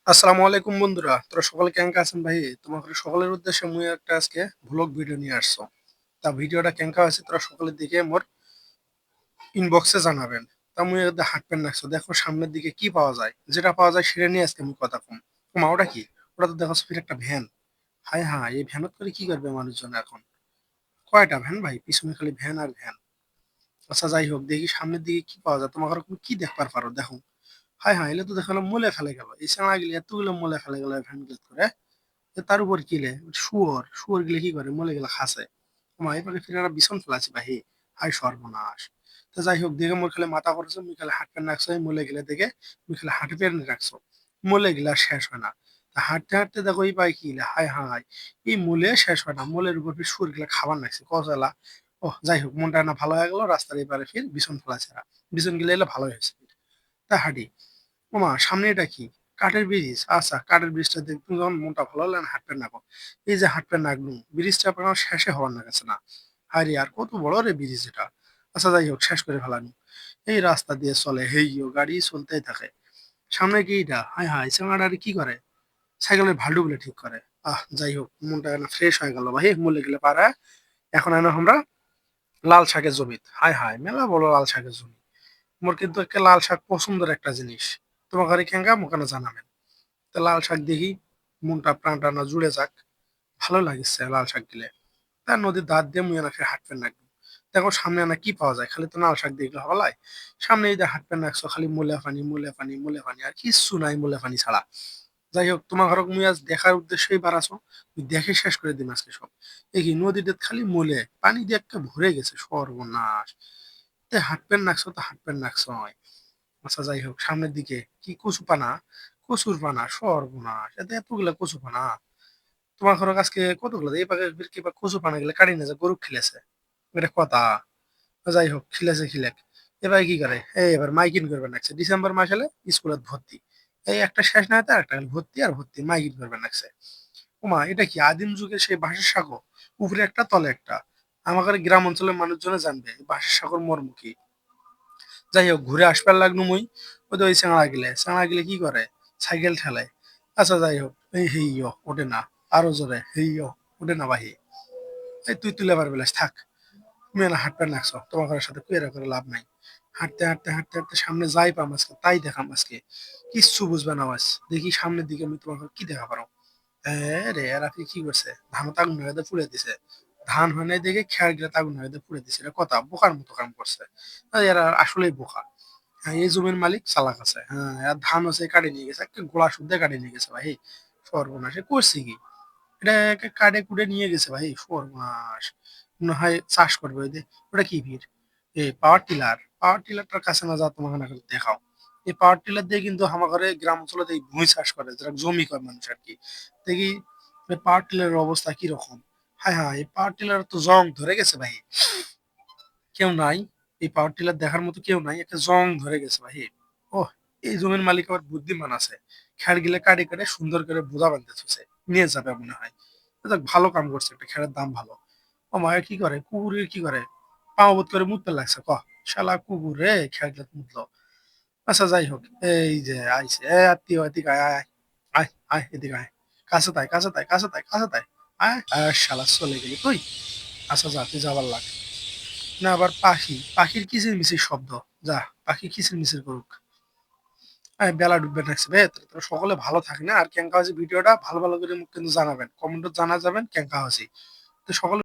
আসসালামু আলাইকুম বন্ধুরা, তোরা সকলে কেঙ্কা আছেন ভাই? তোমাদের সকলের উদ্দেশ্যে মুই একটা আজকে ভ্লগ ভিডিও নিয়ে আসছো। তা ভিডিওটা কেঙ্কা আছে তোরা সকলে দিকে মোর ইনবক্সে জানাবেন। তা মুই একটা হাঁট প্যান্ট রাখছো, দেখো সামনের দিকে কি পাওয়া যায়, যেটা পাওয়া যায় সেটা নিয়ে আজকে আমি কথা কম। তোমা ওটা কি? ওটা তো দেখো ফির একটা ভ্যান। হায় হায়, এই ভ্যানত করে কি করবে মানুষজন এখন? কয়টা ভ্যান ভাই, পিছনে খালি ভ্যান আর ভ্যান। আচ্ছা যাই হোক, দেখি সামনের দিকে কি পাওয়া যায়, তোমাকে তুমি কি দেখবার পারো দেখো। হায় হায়, এলে তো দেখালো মলে ফেলে গেল, এই চেঁড়া গেলে এতগুলো মলে ফেলে গেল ভ্যান করে। তার উপর কিলে শুয়োর গুলো কি করে মলে গেলে খাসে। মা এবারে ফিরে একটা বিছন ফেলাছি ভাই। হাই সর্বনাশ। তো যাই হোক, দেখে মোর খালি মাথা করছো, মুই খালি হাঁট প্যান্ট রাখছো, মলে গেলে দেখে মুই খালি হাঁটে প্যান্ট রাখছো। মলে গেলে আর শেষ হয় না। তা হাঁটতে হাঁটতে দেখো এই পাই কি হাই হাই, এই মূলে শেষ হয় না, মলের উপর ফির শুয়োর গুলা খাবার নাকছে কজলা। ও যাই হোক, মনটা না ভালো হয়ে গেল, রাস্তার এপারে ফির বিছন ফেলাছে। বিছন গেলে এলে ভালো হয়েছে। তা হাঁটি। ওমা সামনে এটা কি? কাঠের ব্রিজ। আচ্ছা, কাঠের ব্রিজটা দেখতে যখন মনটা ভালো হলো না, হাঁটতে নাগো। এই যে হাঁটতে নাগলু, ব্রিজটা আপনার শেষে হওয়ার না গেছে না। আরে আর কত বড় রে ব্রিজ এটা। আচ্ছা যাই হোক, শেষ করে ফেলানি। এই রাস্তা দিয়ে চলে হেইও গাড়ি চলতেই থাকে। সামনে কি এটা? হায় হায়, চাঙাটা কি করে? সাইকেলের ভাল্ডু গুলো ঠিক করে। যাই হোক, মনটা না ফ্রেশ হয়ে গেল ভাই, মলে গেলে পারা। এখন এনে আমরা লাল শাকের জমি। হায় হায়, মেলা বড় লাল শাকের জমি। মোর কিন্তু একটা লাল শাক পছন্দের একটা জিনিস। তোমার ঘরে খেঙ্গা মোকানে জানাবেন। তো লাল শাক দেখি, মনটা প্রাণ টানা জুড়ে যাক। ভালো লাগিচ্ছে লাল শাক দিলে। তার নদীর ধার দিয়ে মুই এনাকে হাঁটবেন রাখবো। দেখো সামনে আনা কি পাওয়া যায়, খালি তো লাল শাক দেখলে হলাই। সামনে এই যে হাঁটবেন রাখছো, খালি মুলে পানি মুলে পানি মুলে পানি, আর কিচ্ছু নাই মুলে পানি ছাড়া। যাই হোক, তোমার ঘরক মুই আজ দেখার উদ্দেশ্যই বাড়াছো। তুই দেখে শেষ করে দিন আজকে সব। দেখি নদীতে খালি মুলে পানি দিয়ে একটা ভরে গেছে, সর্বনাশ। তে হাঁটবেন নাকছো তো হাঁটবেন নাকছো হয়। আচ্ছা যাই হোক, সামনের দিকে কি কচু পানা, কচুর পানা, সর্বনাশ, এতে এতগুলা কচু পানা। তোমার ঘর আজকে কতগুলো এই পাকে কি বা কচু পানা গুলো কাটি না যে গরু খিলেছে, এটা কথা। যাই হোক, খিলেছে খিলেক। এবার কি করে, এই এবার মাইকিন করবে নাকছে, ডিসেম্বর মাস হলে স্কুলত ভর্তি। এই একটা শেষ না হতে একটা ভর্তি আর ভর্তি মাইকিন করবে নাকছে। ওমা এটা কি আদিম যুগের সেই বাঁশের সাঁকো, উপরে একটা তলে একটা। আমাদের গ্রাম অঞ্চলের মানুষজনে জানবে এই বাঁশের সাঁকোর মর্ম কি। যাই হোক, ঘুরে আসবার লাগলো মুই। ওই তো ওই চেংড়া গিলে কি করে, সাইকেল ঠেলায়। আচ্ছা যাই হোক, এই হেইয় ওঠে না, আরো জোরে হেইয় ওঠে না বাহি। এই তুই তুলে পারবে থাক। তুমি না হাঁটতে নাকছো, তোমার ঘরের সাথে কুয়েরা করে লাভ নাই। হাঁটতে হাঁটতে হাঁটতে হাঁটতে সামনে যাই পাম আজকে তাই দেখাম আজকে। কিচ্ছু বুঝবে না আজ। দেখি সামনের দিকে আমি তোমার ঘরে কি দেখা পারো। হ্যাঁ রে, এরা কি করছে, ধান আগুন হয়ে পুড়ে দিছে। ধান হয় নাই দেখে খেয়ার গিলা আগুন হয়ে পুড়ে দিছে, এটা কথা বোকার মতো কাম করছে। এরা আসলেই বোকা। হ্যাঁ, এই জমির মালিক চালাক আছে। হ্যাঁ, আর ধান হচ্ছে কাটে নিয়ে গেছে, একটা গোলা শুদ্ধে কাটে নিয়ে গেছে ভাই। সর্বনাশে করছে কি, এটা একে কাটে কুটে নিয়ে গেছে ভাই, সর্বনাশ। মনে হয় চাষ করবে ওই যে, ওটা কি ভিড়, এই পাওয়ার টিলার। পাওয়ার টিলারটার কাছে না যা তোমাকে না দেখাও। এই পাওয়ার টিলার দিয়ে কিন্তু আমার ঘরে গ্রাম অঞ্চলে এই ভুঁই চাষ করে, যারা জমি করে মানুষ আর কি। দেখি এই পাওয়ার টিলারের অবস্থা কি রকম। হ্যাঁ হ্যাঁ, এই পাওয়ার টিলার তো জং ধরে গেছে ভাই। কেউ নাই, এই পাওয়ার টিলার দেখার মতো কেউ নাই, একটা জং ধরে গেছে ভাই। ও, এই জমির মালিক আবার বুদ্ধিমান আছে। খ্যার গিলে কাটে কাটে সুন্দর করে বোঝা বাঁধতে থুছে, নিয়ে যাবে মনে হয়। যাক, ভালো কাম করছে, একটা খ্যারের দাম ভালো। ও মায়ের কি করে, কুকুরের কি করে, পাও বোধ করে মুততে লাগছে শালা কুকুর রে, খ্যার গিলে মুতলো। আচ্ছা যাই হোক, এই যে আইছে এ আত্মীয়, এদিকে আয় আয় আয় আয় এদিকে আয়। কাছে তাই কাছে তাই কাছে তাই কাছে তাই। আয় আর শালা চলে গেলি তুই। আচ্ছা যা, তুই যাবার লাগ। না আবার পাখি, পাখির কিচির মিচির শব্দ। যা, পাখি কিচির মিচির করুক। বেলা ডুববে থাকছে ভাই, তোরা সকলে ভালো থাকে না। আর কেঙ্কা হয়েছে ভিডিওটা ভালো ভালো করে মুখ কিন্তু জানাবেন, কমেন্টে জানা যাবেন কেঙ্কা হয়েছে। তো সকলে